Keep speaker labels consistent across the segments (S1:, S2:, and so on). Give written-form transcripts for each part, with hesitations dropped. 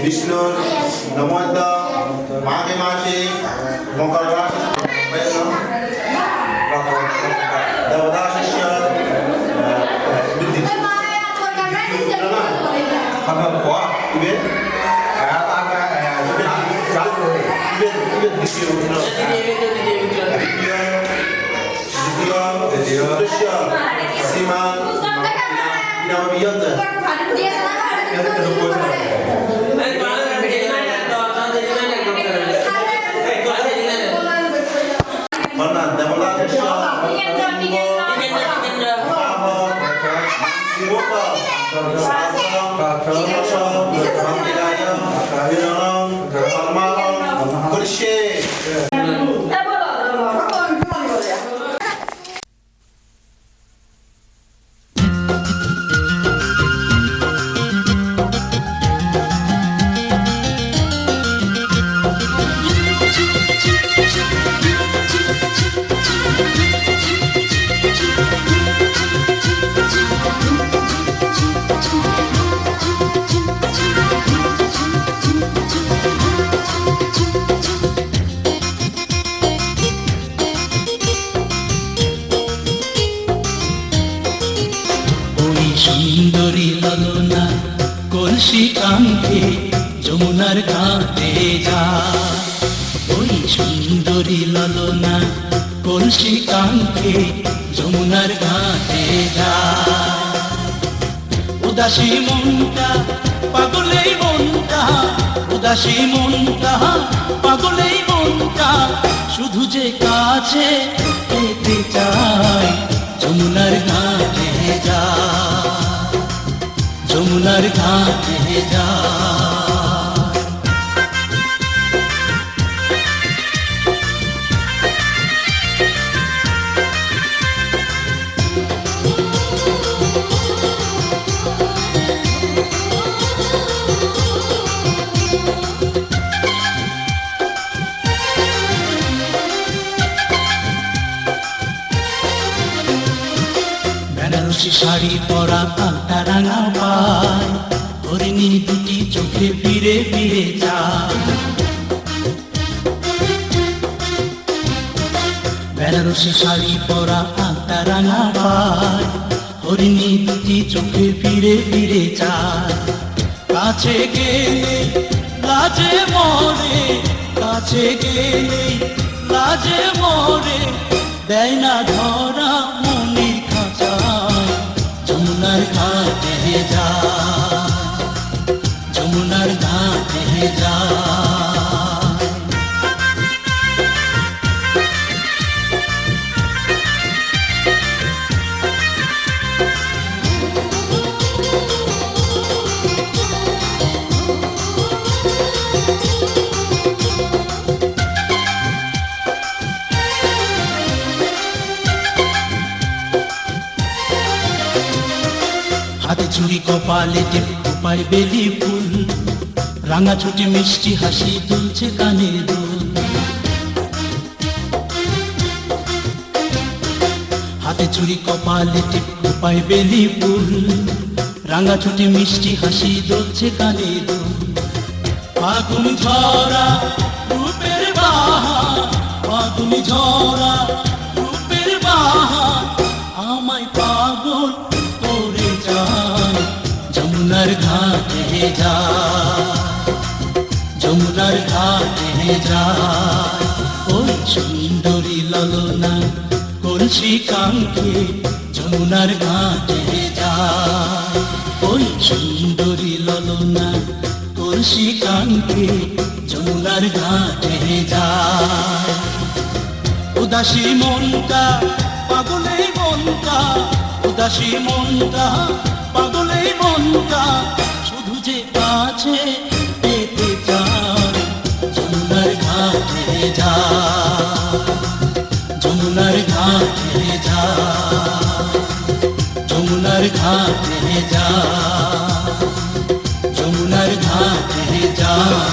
S1: Vishnu, Namoda, Magi Machi, Monkarash, Devadashya,
S2: সুন্দরী ললনা কলসি কাঙ্ক্ষে যমুনার ঘাটে যায়। ওই সুন্দরী ললনা কলসি কাঙ্ক্ষে যমুনার ঘাটে যায়। উদাসী মনটা পাগলেই মনটা, উদাসী মনটা পাগলেই মনটা, শুধু যে কাছে পেতে চায় যমুনার ঘাটে যায়, যমুনার ঘাটে যায়। বেনারসি শাড়ি পরা আলতা রাঙা পায়, হরিণী দুটি চোখে ফিরে ফিরে যায়। বেনারসি শাড়ি পরা আলতা রাঙা পায়, হরিণী দুটি চোখে ফিরে ফিরে যায়। কাছে গেলে লাজে মরে, কাছে গেলে লাজে মরে, দেয় না ধরা মনির খাঁচায় যমুনার ঘাটে যায়, যমুনার ঘাটে যায়। চুরি কপালে টিপ খোপায় বেলি ফুল, রাঙা ছুটি মিষ্টি হাসি তুলছে কানে দুল। হাতে চুরি কপালে টিপ খোপায় বেলি ফুল, রাঙা ছুটি মিষ্টি হাসি দুলছে কানে দুল। ফাগুন ঝরা রূপের বাহার, ফাগুন ঝরা রূপের বাহার, আমায় পাগল করে যায়। যমুনার ঘাটে যায়, যমুনার ঘাটে যায়, ওই সুন্দরী ললনা কলসি কাঙ্ক্ষে যমুনার ঘাটে যায়। ওই সুন্দরী ললনা কলসি কাঙ্ক্ষে যমুনার ঘাটে যায়। উদাসী মনটা পাগলে মনটা, উদাসী মনটা পাগলে মনটা, শুধু যে কাছে পেতে চায়। যমুনার ঘাটে যায়, যমুনার ঘাটে যায়, যমুনার ঘাটে যায়, যমুনার ঘাটে যায়।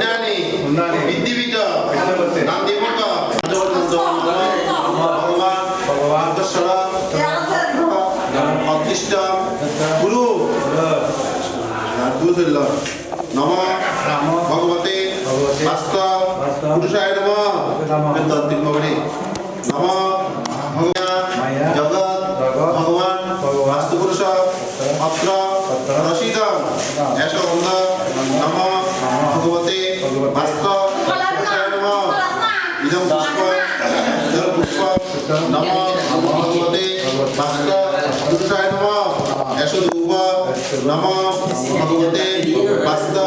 S1: पुण्यानि विद्धिविच नान्दिमुख भगवान अदृष्ट गुरु नमः भगवते वास्तव पुरुषाय नमः नमः भगवान जगत भगवान वास्तु पुरुष अत्र प्रसीदं एष वन्द नमः भगवते वास्तव पुरुषाय नमः इदं पुष्प नमः भगवते वास्तव पुरुषाय नमः एष धूप नमः भगवते वास्तव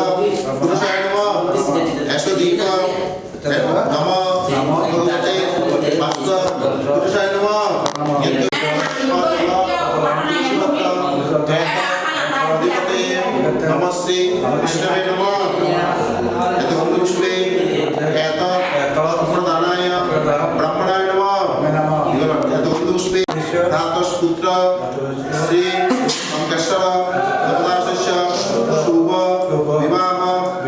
S1: पुरुषाय नमः एष दीप नमः भगवते वास्तव पुरुषाय नमः नमस्ते विष्णवे नमः पुष्पे प्रदानाय ब्रह्मणाय नमः पुष्पे धातुष्पुत्र श्री वेंकटेश्वर देवदासस्य शुभ विवाह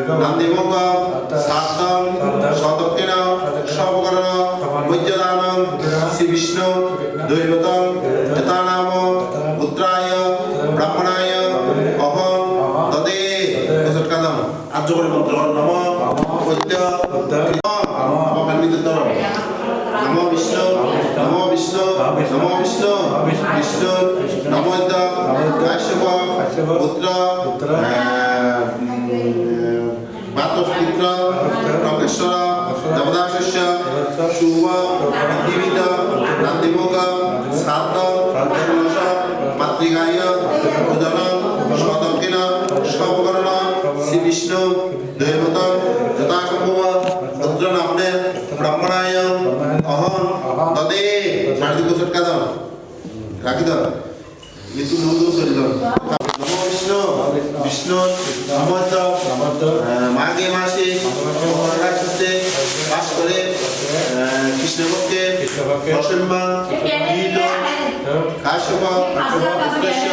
S1: नंदिमुख साधन शतकेन शवकरण वैद्यदानं श्री विष्णु दैवतं यथानाम पुत्राय ब्राह्मणाय अहं ददे सत्कादम आजोगण मंत्र नमः वैद्य नमो विष्णु नमो विष्णु नमो विष्णु विष्णु नमो काश्यप पुत्र वातपुत्र वेंकटेश्वर देवदासस्य शुभ विविध नंदिमुख सात मातृगाय भोजन स्वतंकिन स्वकरण श्री विष्णु दैवतं यथासंभव पुत्र नामने ब्राह्मणाय अहं ददे शारीरिक सत्कादम राखी द मृत्यु नमो शरीर नमो विष्णु विष्णु नमः माघे मासे राक्षसे बास करे कृष्णपक्षे दशममान गीत काश्यप पुत्रस्य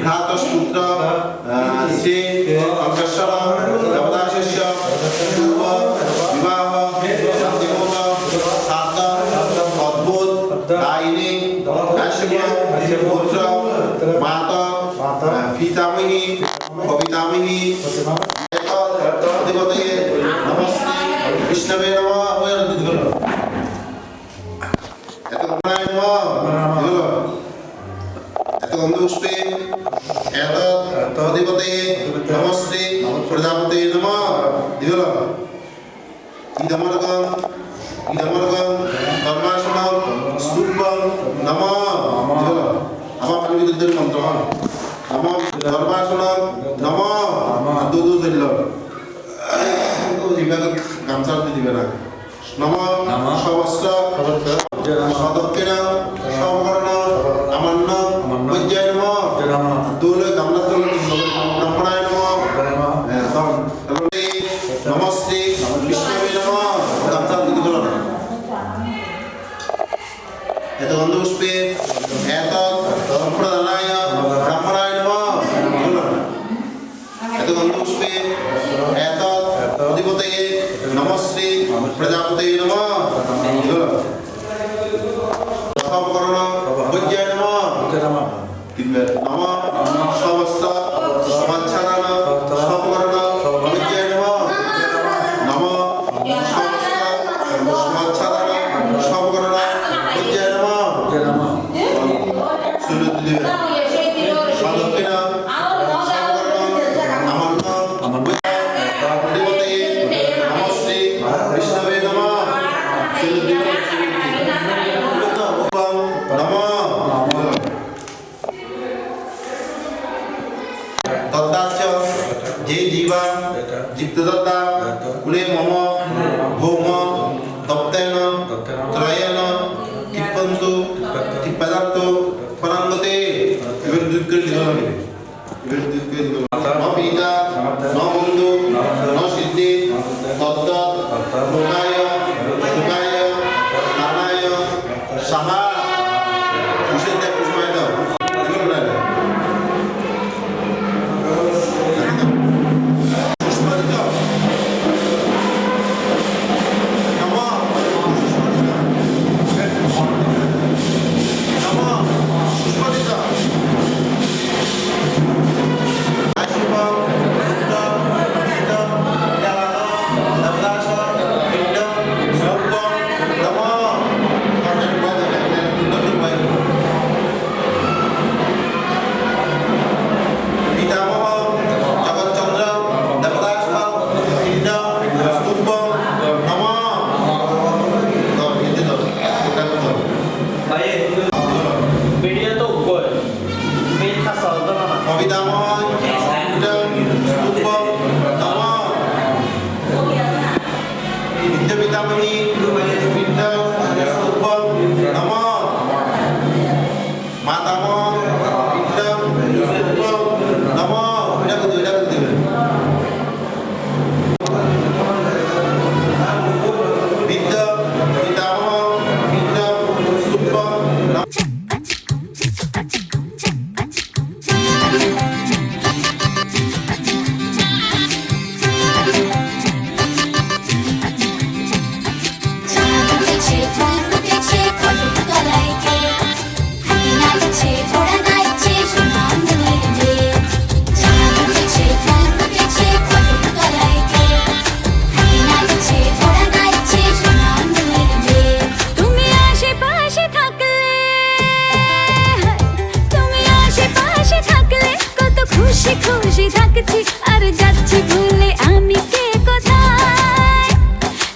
S1: भ्रातस्पुत्र श्री वेंकटेश्वर देवदासस्य शुभ विवाह नंदिमुख साधन अद्भुत दायिनी काश्यप पुत्र माता पितामही कवितामही नमस्ते विष्णवे नमः पुष्पे अधिपते नमस्ते प्रजापते नमः इदमर्गं कर्माशनं स्तूपं नमः আমার পবিত্রদের মন্ত্র নমঃ ধর্মাসনম নমঃ দুদু দিল ও জিবাগ গামছা দিবে না নমঃ সবস্ত্র সদক্ষিণ সমকরণ আমান্ন বৈজয় নমঃ দুলে গামলা তুল ব্রহ্মণায় নমঃ নমস্তে বিষ্ণুবে নমঃ গামছা দিল না এত গন্ধ পুষ্পে এত সম্প্রদানায় ব্রাহ্মণায় নমঃ এত গন্ধ পুষ্পে এত অধিপতয়ে নমস্তে প্রজাপতয়ে নমঃ সবকরণ বৈজ্ঞায় নমঃ নমঃ সমস্ত সমাচ্ছাদন সবকরণ বৈজ্ঞায় নমঃ নমঃ সমস্ত সমাচ্ছাদন সবকরণ বৈজ্ঞায় নমঃ সদক্ষিণ নমস্তে বিষ্ণবে নমঃ তদ্দাচ্চ যে জীবা জীবদত্তা কুলে মম ভৌম তপ্তেন ত্রয়েন টিপ্পন্তু টিপ্পদান্ত পরাঙ্গতে এবার দুধ করে দিল না এবার দুধ করে দিল ন পিতা ন বন্ধু ন সিদ্ধি তত্ত্ব লোকায় সুখায় নানায় সাহা কুশের কুসুমায় দাও এগুলো না পুষ্পাদিত চিন্তামণি বিদ্যা স্তূপম নম মাতাম বিদ্যা স্তূপম নম এটা করে দিবেন বিদ্যা পিতামহ বিদ্যা স্তূপম নম
S3: খুশি খুশি থাকছি আর যাচ্ছি ভুলে আমি কে কোথায়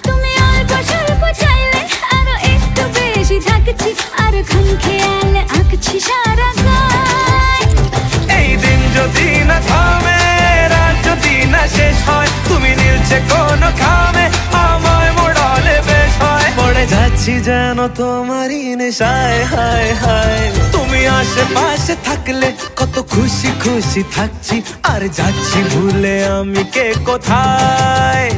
S3: তুমি অল্প স্বল্প চাইলে আরো একটু বেশি থাকছি আর খাম খেয়ালে আঁকছি সারা গায়
S4: এই দিন যদি না থামে রাত যদি না শেষ হয় তুমি নীলছে কোন খামে আমায় মোড়ালে বেশ হয় পড়ে যাচ্ছি যেন তোমারই নেশায় হায় হায় তুমি আশেপাশে থাকলে কত খুশি খুশি থাকছি আর যাচ্ছি ভুলে আমি কে কোথায়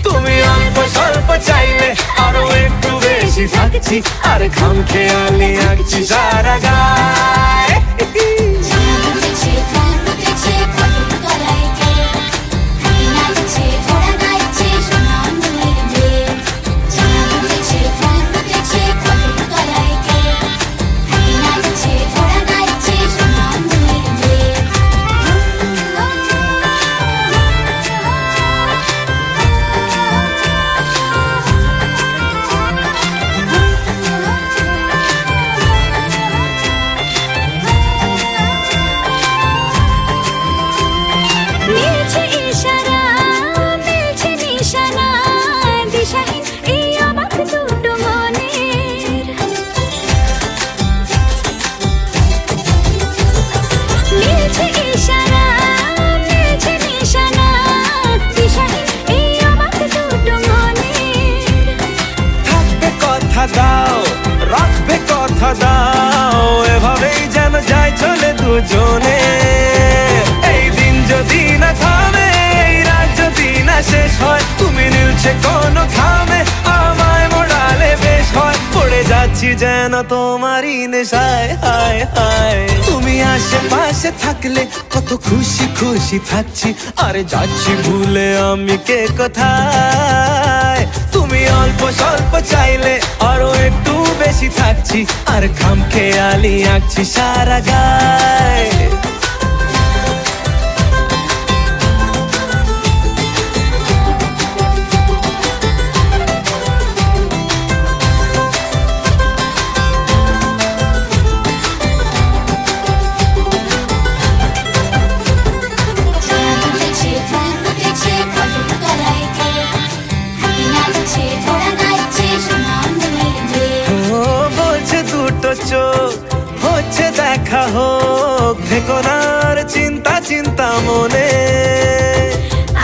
S4: তুমি অল্প স্বল্প চাইলে আরো একটু বেশি থাকছি আর খাম খেয়ালি আঁকছি সারা গায় দাও রাখবে কথা দাও এভাবেই যেন যায় চলে দুজনে এই দিন যদি না থামে এই রাত যদি না শেষ হয় তুমি নীলছে কোন খামে আমায় মোড়ালে বেশ হয় পড়ে যাচ্ছি যেন তোমারই নেশায় হায় হায় তুমি আশেপাশে থাকলে কত খুশি খুশি থাকছি আর যাচ্ছি ভুলে আমি কে কোথায় তুমি অল্প স্বল্প চাইলে আরো একটু বেশি থাকছি আর খাম খেয়ালি আঁকছি সারা গায় হচ্ছে দেখা হোক থেকো না আর চিন্তা চিন্তা মনে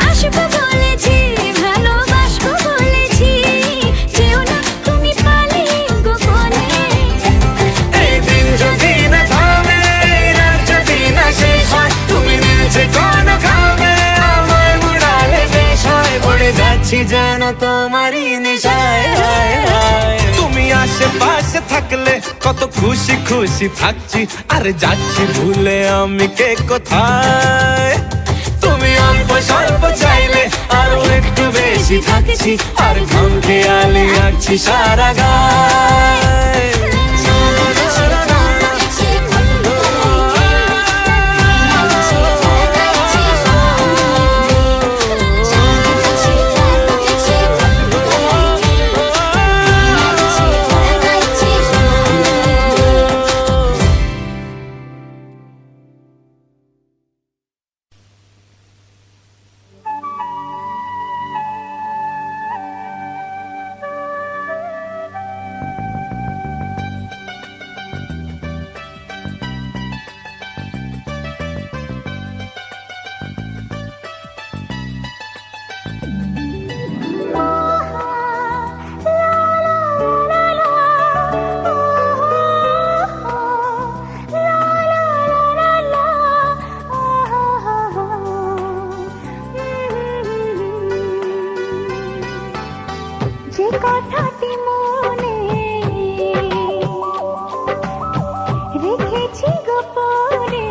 S3: আসবো বলেছি ভালোবাসবো বলেছি যেও না তুমি পালিয়ে গোপনে
S4: এই দিন যদি না থামে রাত যদি না শেষ হয় তুমি নীলছে কোন খামে আমায় মুড়ালে বেশ হয় পড়ে যাচ্ছি যেন তোমারই নেশায় হায় হায় তুমি আশেপাশে থাকলে কত খুশি খুশি থাকছি আর যাচ্ছি ভুলে আমি কে কোথায় তুমি অল্প স্বল্প চাইলে আরো একটু বেশি থাকছি আর খাম খেয়ালি আঁকছি সারা গায়
S3: কথাটি মনে রেখেছি গোপনে,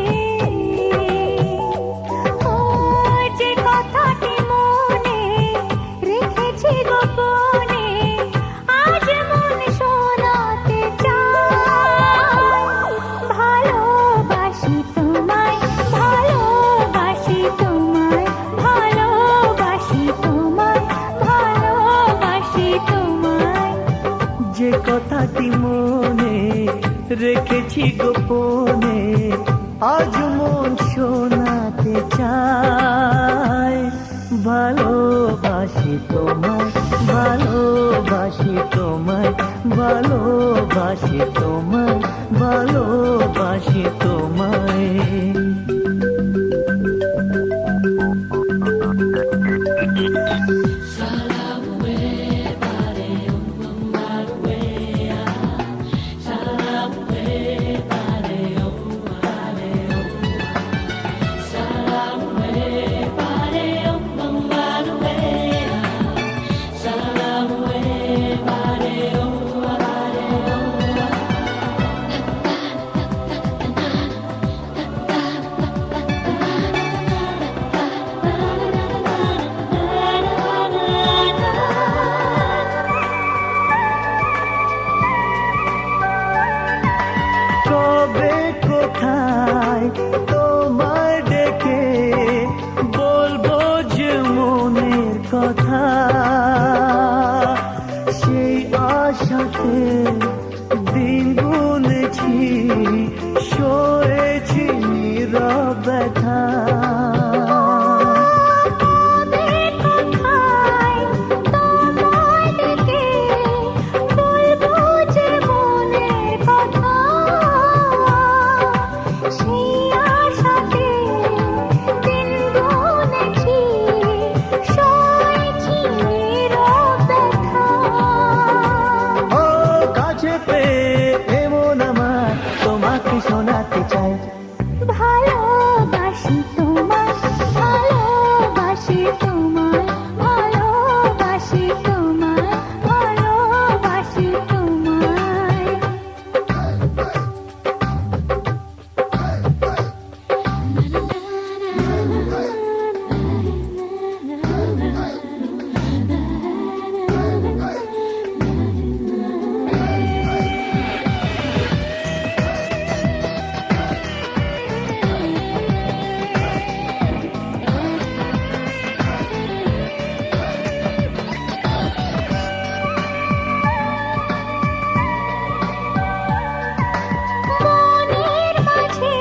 S3: ও যে কথাটি মনে রেখেছি গোপনে, আজ মন শোনাতে চায়। ভালোবাসি তোমায়, ভালোবাসি তোমায়, ভালোবাসি তোমায়, ভালোবাসি তোমায়।
S5: যে কথাটি মনে রেখেছি গোপনে, আজ মন শোনাতে চায়। ভালোবাসি তোমায়, ভালোবাসি তোমায়, ভালোবাসি তোমায়, ভালোবাসি তোমায়। কবে কোথায় তোমায় ডেকে বলবো যে মনের কথা, সেই আশাতে দিন গুনেছি, সয়েছি নীরব ব্যথা।
S3: কবে কোথায় তোমায় ডেকে বলবো যে মনের কথা, সেই আশাতে দিন গুনেছি, সয়েছি নীরব ব্যথা।
S5: ও কাছে পেয়ে এমন আমার তোমাকে শোনাতে চাই।
S3: ভালোবাসি তোমায়, ভালোবাসি তোমায়, ভালোবাসি তোমায়, ভালোবাসি তোমায়। মনের মাঝে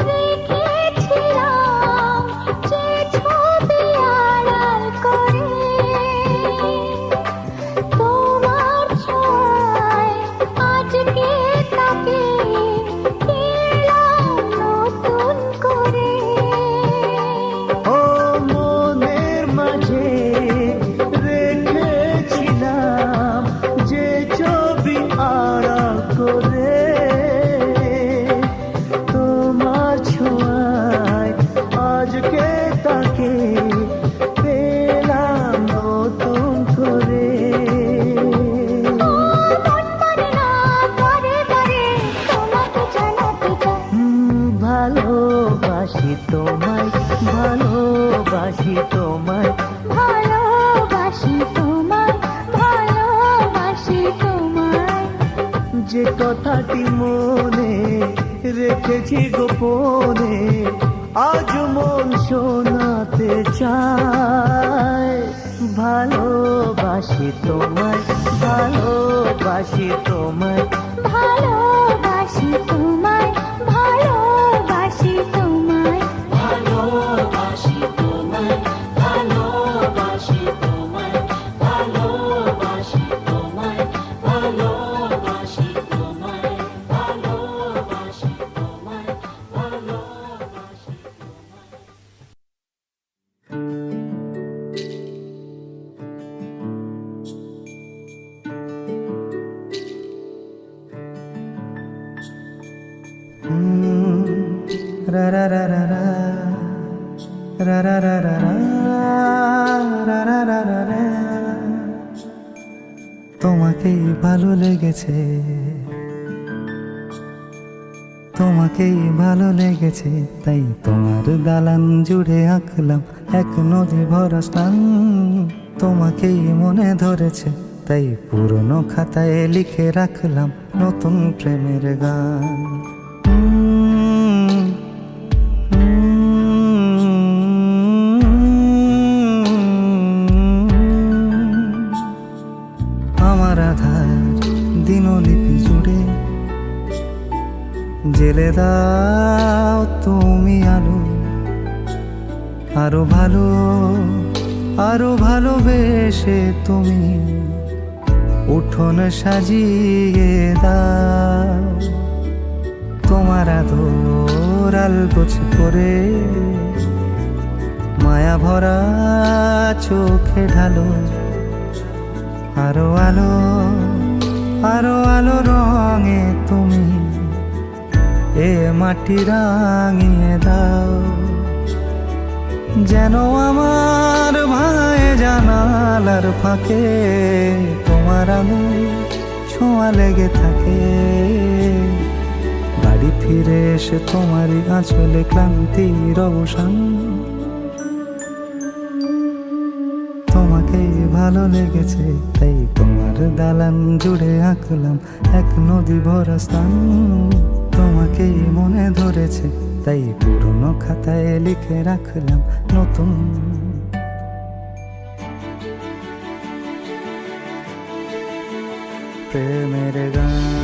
S3: রেখেছিলাম যে ছবি আড়াল করে, তোমার ছোঁয়ায় আজকে তাকে পেলাম নতুন করে।
S5: ও মনের মাঝে রেখেছিলাম যে ছবি আড়াল করে, তোমার ছোঁয়ায় আজকে তাকে পেলাম নতুন করে।
S3: মন মানে না বারে বারে তোমাকে জানাতে চাই।
S5: ভালোবাসি তোমায়, ভালোবাসি তোমায়,
S3: ভালোবাসি তোমায়, ভালোবাসি তোমায়।
S5: যে কথাটি মনে রেখেছি গোপনে, আজ মন শোনাতে চায়। ভালোবাসি তোমায়, ভালোবাসি তোমায়,
S3: ভালোবাসি তোমায়, ভালোবাসি তোমায়।
S2: ভালোবাসি তোমায়, ভালোবাসি তোমায়, ভালোবাসি তোমায়, ভালোবাসি তোমায়, ভালোবাসি তোমায়, ভালোবাসি
S5: ra ra ra ra ra ra ra ra ra ra ra ra ra ra ra তোমাকেই ভালো লেগেছে, তোমাকেই ভালো লেগেছে, তাই তোমার দালান জুড়ে আঁকলাম এক নদী ভরা স্নান। তোমাকেই মনে ধরেছে, তাই পুরনো খাতায় লিখে রাখলাম নতুন প্রেমের গান। আমার আধার দিনলিপি জুড়ে জেলে দাও তুমি আলো, আরো ভালো, আরো ভালোবেসে তুমি উঠোন সাজিয়ে দাও। তোমার আদর আলগোছ করে মায়া ভরা চোখে ঢালো, আরো আলো, আরো আলো রঙে তুমি এ মাটি রাঙিয়ে দাও। যেন আমার ভাই জানালার ফাঁকে তোমার আলো ছোঁয়া লেগে থাকে। বাড়ি ফিরে এসে তোমারই আঁচলে ক্লান্তির অবসান। তোমাকেই ভালো লেগেছে, তাই তোমার দালান জুড়ে আঁকলাম এক নদী ভরা স্থান। তোমাকেই মনে ধরেছে, তাই পুরনো খাতায় লিখে রাখলাম নতুন প্রেমের গান।